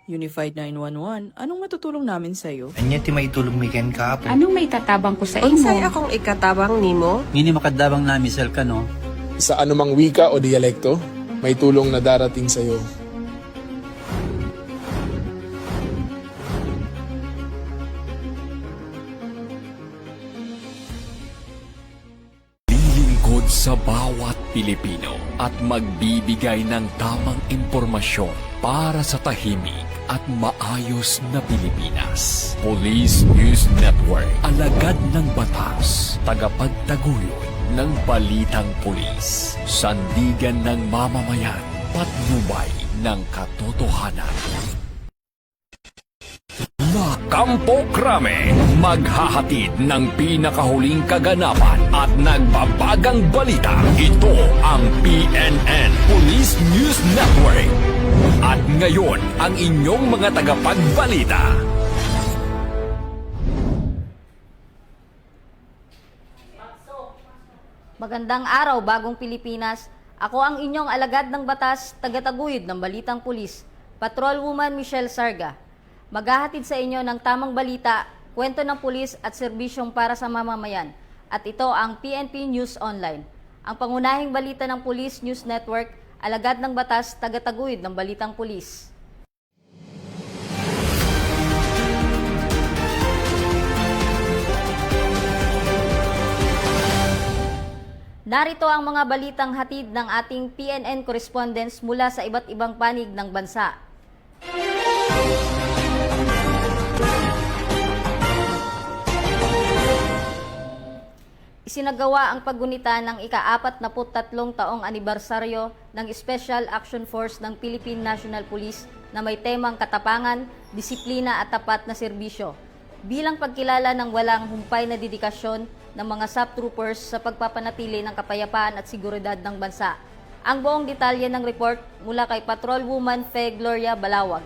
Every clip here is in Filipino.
Unified 911, anong matutulong namin sa'yo? Anya ti may tulong mi ken kapo. Anong may tatabang ko sa Unsay imo? akong ikatabang nimo? Ngini makadabang na misal ka no. Sa anumang wika o dialekto, may tulong na darating sa iyo. Lilingkod sa bawat Pilipino at magbibigay ng tamang impormasyon para sa tahimik at maayos na Pilipinas. Police News Network, alagad ng batas, tagapagtaguyod ng balitang pulis, sandigan ng mamamayan, patnubay ng katotohanan. La Campo Crame, maghahatid ng pinakahuling kaganapan at nagbabagang balita. Ito ang PNN Police News Network. At ngayon, ang inyong mga tagapagbalita. Magandang araw, Bagong Pilipinas. Ako ang inyong alagad ng batas, tagataguyod ng Balitang Pulis, Patrolwoman Michelle Sarga. Maghahatid sa inyo ng tamang balita, kwento ng pulis at serbisyong para sa mamamayan. At ito ang PNP News Online. Ang pangunahing balita ng Police News Network, alagad ng batas, tagataguyod ng Balitang Pulis. Narito ang mga balitang hatid ng ating PNN correspondents mula sa iba't ibang panig ng bansa. Isinagawa ang paggunita ng ika-43 taong anibersaryo ng Special Action Force ng Philippine National Police na may temang katapangan, disiplina at tapat na serbisyo, bilang pagkilala ng walang humpay na dedikasyon ng mga SAP troopers sa pagpapanatili ng kapayapaan at seguridad ng bansa. Ang buong detalye ng report mula kay Patrolwoman Fe Gloria Balawag.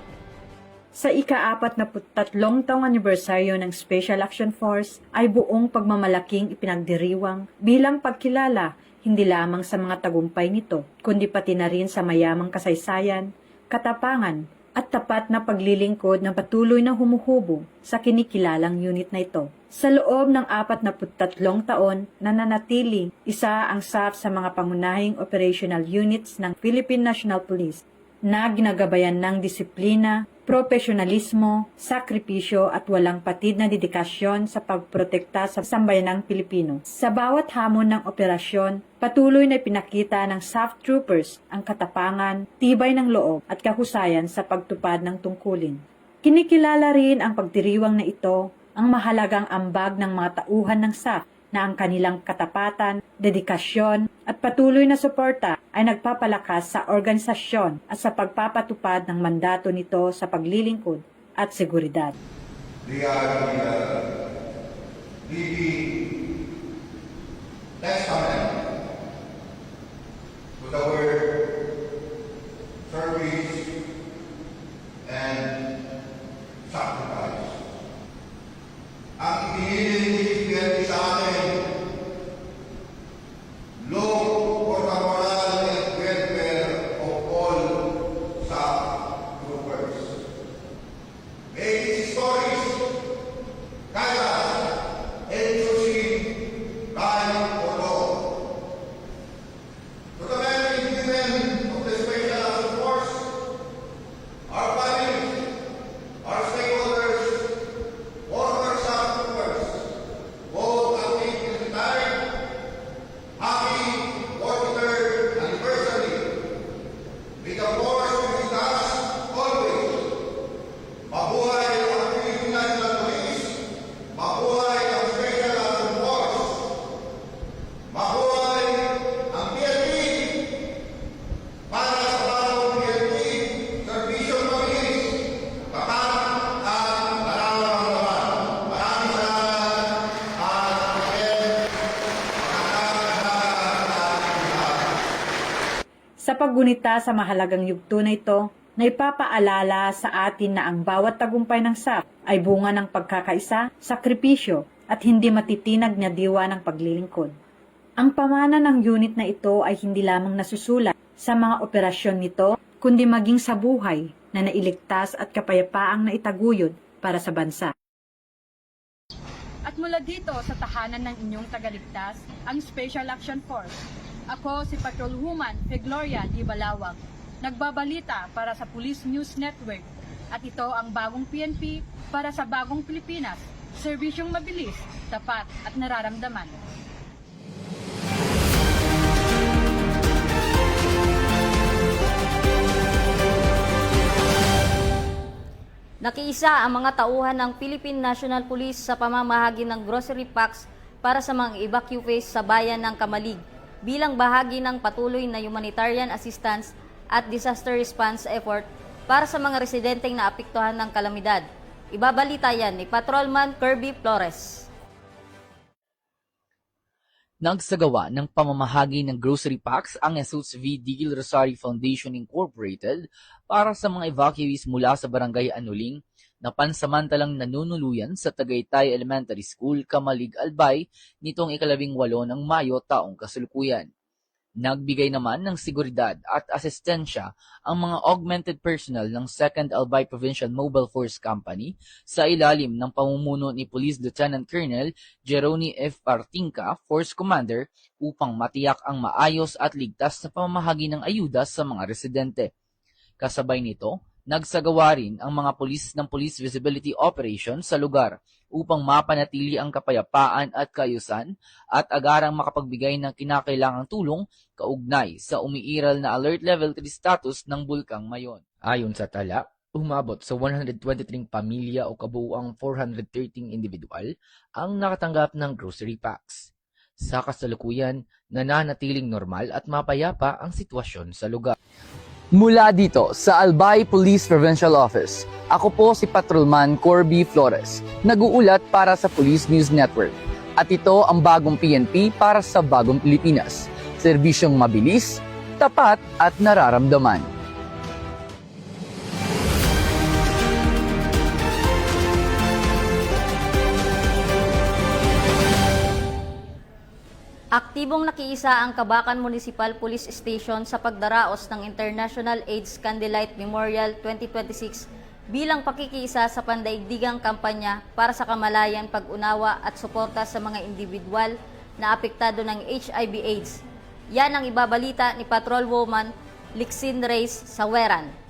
Sa ika-43 taong anibersaryo ng Special Action Force ay buong pagmamalaking ipinagdiriwang bilang pagkilala hindi lamang sa mga tagumpay nito, kundi pati na rin sa mayamang kasaysayan, katapangan at tapat na paglilingkod ng patuloy na humuhubog sa kinikilalang unit na ito. Sa loob ng 43 taon, nananatili isa ang SAF sa mga pangunahing operational units ng Philippine National Police na ginagabayan ng disiplina, profesionalismo, sakripisyo at walang patid na dedikasyon sa pagprotekta sa sambayanang Pilipino. Sa bawat hamon ng operasyon, patuloy na ipinakita ng SAF troopers ang katapangan, tibay ng loob at kahusayan sa pagtupad ng tungkulin. Kinikilala rin ang pagdiriwang na ito ang mahalagang ambag ng mga tauhan ng SAF na ang kanilang katapatan, dedikasyon at patuloy na suporta ay nagpapalakas sa organisasyon at sa pagpapatupad ng mandato nito sa paglilingkod at seguridad. They are living testament to the word service and sacrifice. Ang ipinili sa atin, law for the moral and welfare of all SAP troopers. May its stories guide us and proceed right or wrong. To the men and women of the Special Action Force, our families, our stakeholders, former SAP troopers, both active and retired, happy 43rd anniversary. May the force be with us always. Mabuhay ang Philippine National Police, mabuhay ang Special Action Force, mabuhay ang PNP, para sa bawat PNP, serbisyong mabilis, tapat at nararamdaman. Maraming salamat at again, Sa paggunita sa mahalagang yugto na ito, na ipapaalala sa atin na ang bawat tagumpay ng SAF ay bunga ng pagkakaisa, sakripisyo at hindi matitinag na diwa ng paglilingkod. Ang pamana ng unit na ito ay hindi lamang nasusulat sa mga operasyon nito, kundi maging sa buhay na nailigtas at kapayapaang naitaguyod para sa bansa. At mula dito sa tahanan ng inyong tagaligtas, ang Special Action Force. Ako si Patrolwoman Fegloria Di Balawag, nagbabalita para sa Police News Network. At ito ang bagong PNP para sa bagong Pilipinas, serbisyong mabilis, tapat at nararamdaman. Nakiisa ang mga tauhan ng Philippine National Police sa pamamahagi ng grocery packs para sa mga evacuees sa bayan ng Kamalig bilang bahagi ng patuloy na humanitarian assistance at disaster response effort para sa mga residenteng naapektuhan ng kalamidad. Ibabalita yan ni Patrolman Kirby Flores. Nagsagawa ng pamamahagi ng grocery packs ang Jesus V. Digil Rosario Foundation Incorporated para sa mga evacuees mula sa Barangay Anuling na pansamantalang nanunuluyan sa Tagaytay Elementary School, Kamalig, Albay nitong 18 ng Mayo taong kasalukuyan. Nagbigay naman ng seguridad at asistensya ang mga augmented personnel ng 2nd Albay Provincial Mobile Force Company sa ilalim ng pamumuno ni Police Lieutenant Colonel Jeroni F. Partinca, Force Commander, upang matiyak ang maayos at ligtas na pamamahagi ng ayuda sa mga residente. Kasabay nito, nagsagawa rin ang mga pulis ng Police Visibility Operation sa lugar upang mapanatili ang kapayapaan at kaayusan at agarang makapagbigay ng kinakailangang tulong kaugnay sa umiiral na Alert Level 3 status ng Bulkang Mayon. Ayon sa tala, umabot sa 123 pamilya o kabuuang 413 individual ang nakatanggap ng grocery packs. Sa kasalukuyan, nananatiling normal at mapayapa ang sitwasyon sa lugar. Mula dito sa Albay Police Provincial Office, ako po si Patrolman Kirby Flores, nag-uulat para sa Police News Network. At ito ang bagong PNP para sa bagong Pilipinas. Serbisyong mabilis, tapat at nararamdaman. Aktibong nakiisa ang Kabakan Municipal Police Station sa pagdaraos ng International AIDS Candlelight Memorial 2026 bilang pakikiisa sa pandaigdigang kampanya para sa kamalayan, pag-unawa at suporta sa mga individual na apektado ng HIV/AIDS. Yan ang ibabalita ni Patrolwoman Lixin Reyes Saweran.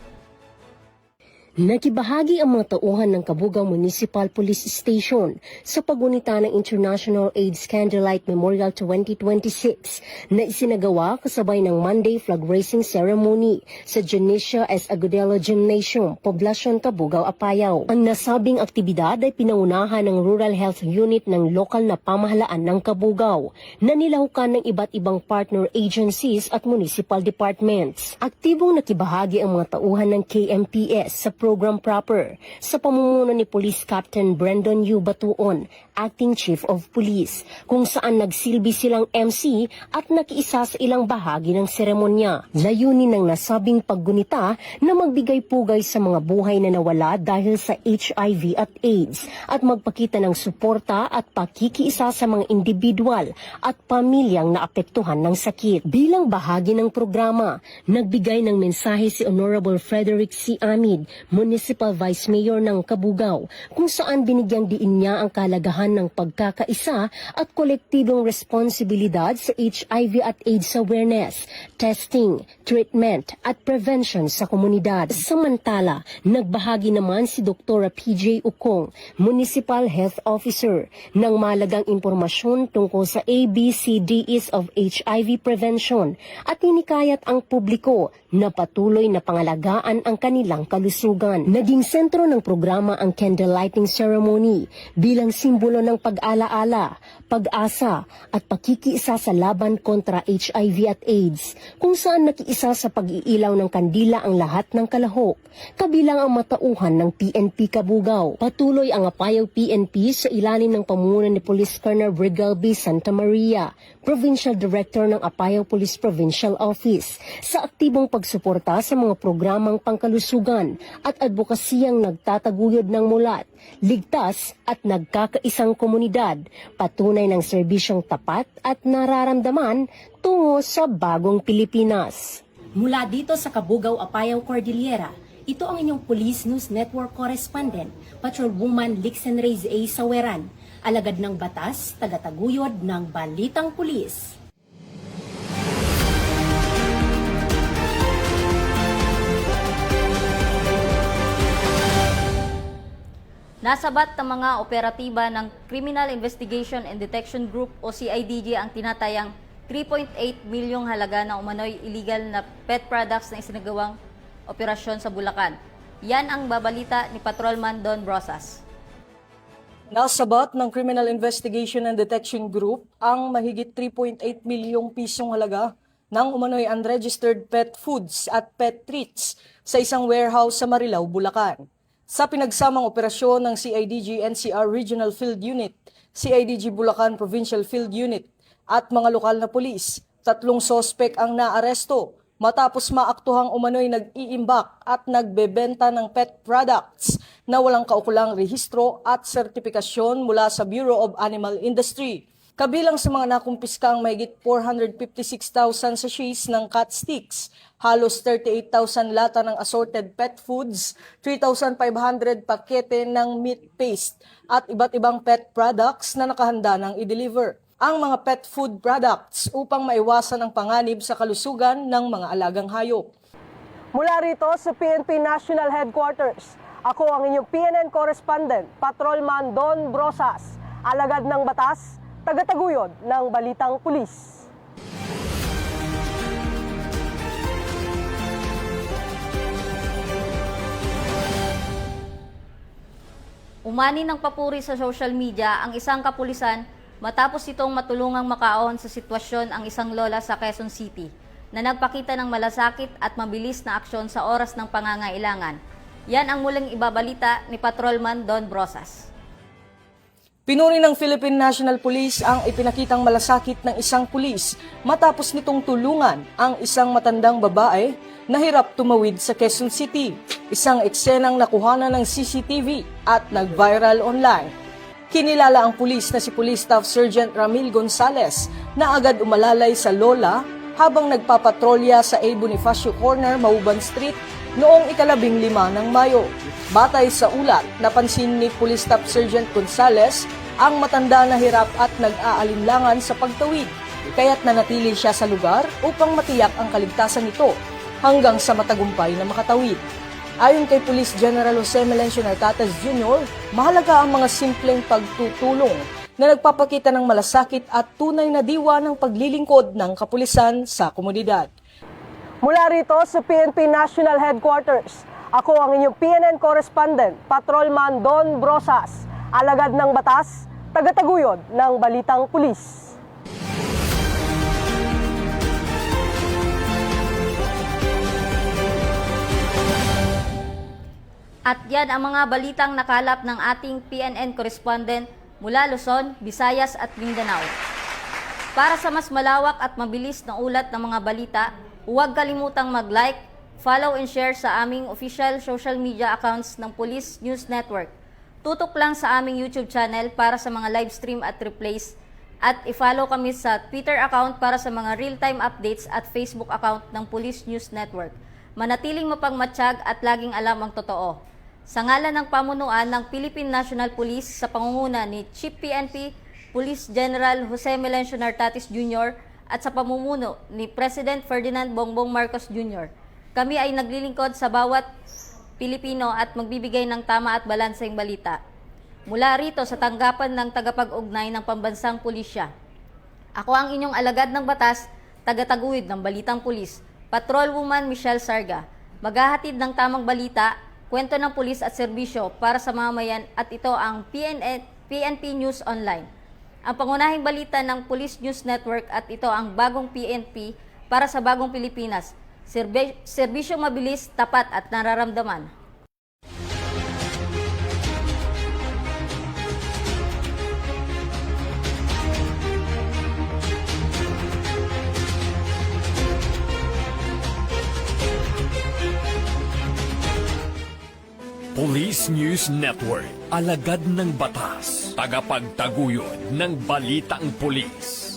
Nakibahagi ang mga tauhan ng Kabugao Municipal Police Station sa pagunita ng International AIDS Candlelight Memorial 2026 na isinagawa kasabay ng Monday flag raising ceremony sa Janicia S. Agudelo Gymnasium, Poblacion, Kabugao, Apayao. Ang nasabing aktibidad ay pinangunahan ng Rural Health Unit ng lokal na pamahalaan ng Kabugao na nilahukan ng iba't ibang partner agencies at municipal departments. Aktibong nakibahagi ang mga tauhan ng KMPS sa program proper sa pamumuno ni Police Captain Brandon U. Batuon, Acting Chief of Police, kung saan nagsilbi silang MC at nakiisa sa ilang bahagi ng seremonya. Layunin ng nasabing paggunita na magbigay pugay sa mga buhay na nawala dahil sa HIV at AIDS at magpakita ng suporta at pakikiisa sa mga individual at pamilyang naapektuhan ng sakit. Bilang bahagi ng programa, nagbigay ng mensahe si Honorable Frederick C. Amid, Municipal Vice Mayor ng Kabugao, kung saan binigyang diin niya ang kalagahan ng pagkakaisa at kolektibong responsibilidad sa HIV at AIDS awareness, testing, treatment at prevention sa komunidad. Samantala, nagbahagi naman si Dr. PJ Ukong, Municipal Health Officer, ng malagang impormasyon tungkol sa ABCDEs of HIV prevention at hinikayat ang publiko na patuloy na pangalagaan ang kanilang kalusugan. Naging sentro ng programa ang candlelighting ceremony bilang simbolo ng pag-alaala, pag-asa at pakikiisa sa laban kontra HIV at AIDS, kung saan nakiisa sa pag-iilaw ng kandila ang lahat ng kalahok, kabilang ang matauhan ng PNP Kabugao. Patuloy ang Apayao PNP sa ilalim ng pamumuno ni Police Colonel Brigal B. Santa Maria, Provincial Director ng Apayao Police Provincial Office, sa aktibong pagsuporta sa mga programang pangkalusugan at advokasiyang nagtataguyod ng mulat, ligtas at nagkakaisang komunidad, patunay ng serbisyong tapat at nararamdaman tungo sa bagong Pilipinas. Mula dito sa Kabugao, Apayao Cordillera, Ito ang inyong Police News Network correspondent, Patrolwoman Lixen Reyes A. Saweran, alagad ng batas, tagataguyod ng Balitang Pulis. Nasabat ng mga operatiba ng Criminal Investigation and Detection Group o CIDG ang tinatayang 3.8 milyong halaga na umano'y illegal na pet products na isinagawang operasyon sa Bulacan. Yan ang babalita ni Patrolman Don Brosas. Nasabat ng Criminal Investigation and Detection Group ang mahigit 3.8 milyong pisong halaga ng umano'y unregistered pet foods at pet treats sa isang warehouse sa Marilao, Bulacan. Sa pinagsamang operasyon ng CIDG NCR Regional Field Unit, CIDG Bulacan Provincial Field Unit at mga lokal na pulis, 3 sospek ang naaresto matapos maaktuhang umano'y nag-iimbak at nagbebenta ng pet products na walang kaukulang rehistro at sertipikasyon mula sa Bureau of Animal Industry. Kabilang sa mga nakumpiska ang mahigit 456,000 sachets ng cat sticks, halos 38,000 lata ng assorted pet foods, 3,500 pakete ng meat paste at iba't ibang pet products na nakahanda ng i-deliver. Ang mga pet food products upang maiwasan ang panganib sa kalusugan ng mga alagang hayop. Mula rito sa PNP National Headquarters, ako ang inyong PNN correspondent, Patrolman Don Brosas, alagad ng batas, tagataguyod ng Balitang Pulis. Umani ng papuri sa social media ang isang kapulisan matapos itong matulungang makaahon sa sitwasyon ang isang lola sa Quezon City na nagpakita ng malasakit at mabilis na aksyon sa oras ng pangangailangan. Yan ang muling ibabalita ni Patrolman Don Brosas. Pinuri ng Philippine National Police ang ipinakitang malasakit ng isang pulis matapos nitong tulungan ang isang matandang babae na hirap tumawid sa Quezon City. Isang eksenang nakuhanan ng CCTV at nag-viral online. Kinilala ang pulis na si Police Staff Sergeant Ramil Gonzales na agad umalalay sa lola habang nagpapatrolya sa A. Bonifacio Corner, Mauban Street noong 15 ng Mayo. Batay sa ulat, napansin ni Police Staff Sergeant Gonzales ang matanda na hirap at nag-aalinlangan sa pagtawid, kaya't nanatili siya sa lugar upang matiyak ang kaligtasan nito hanggang sa matagumpay na makatawid. Ayon kay Police General Jose Melencio Nartates Jr., mahalaga ang mga simpleng pagtutulong na nagpapakita ng malasakit at tunay na diwa ng paglilingkod ng kapulisan sa komunidad. Mula rito sa PNP National Headquarters, ako ang inyong PNN correspondent, Patrolman Don Brosas, alagad ng batas, tagataguyod ng Balitang Pulis. At yan ang mga balitang nakalap ng ating PNN correspondent mula Luzon, Visayas at Mindanao. Para sa mas malawak at mabilis na ulat ng mga balita, huwag kalimutang mag-like, follow and share sa aming official social media accounts ng Police News Network. Tutok lang sa aming YouTube channel para sa mga live stream at replays at i-follow kami sa Twitter account para sa mga real-time updates at Facebook account ng Police News Network. Manatiling mapagmatsyag at laging alam ang totoo. Sa ngalan ng pamunuan ng Philippine National Police sa pangunguna ni Chief PNP Police General Jose Melencio Nartates Jr. at sa pamumuno ni President Ferdinand Bongbong Marcos Jr., kami ay naglilingkod sa bawat Pilipino at magbibigay ng tama at balanseng balita. Mula rito sa tanggapan ng tagapag-ugnay ng Pambansang Pulisya. Ako ang inyong alagad ng batas, tagataguyod ng Balitang Pulis, Patrolwoman Michelle Sarga. Maghahatid ng tamang balita, kwento ng pulis at serbisyo para sa mamayan at ito ang PNP News Online. Ang pangunahing balita ng Police News Network at ito ang bagong PNP para sa bagong Pilipinas. Serbisyong mabilis, tapat at nararamdaman. Police News Network, alagad ng batas, tagapagtaguyod ng balitang pulis.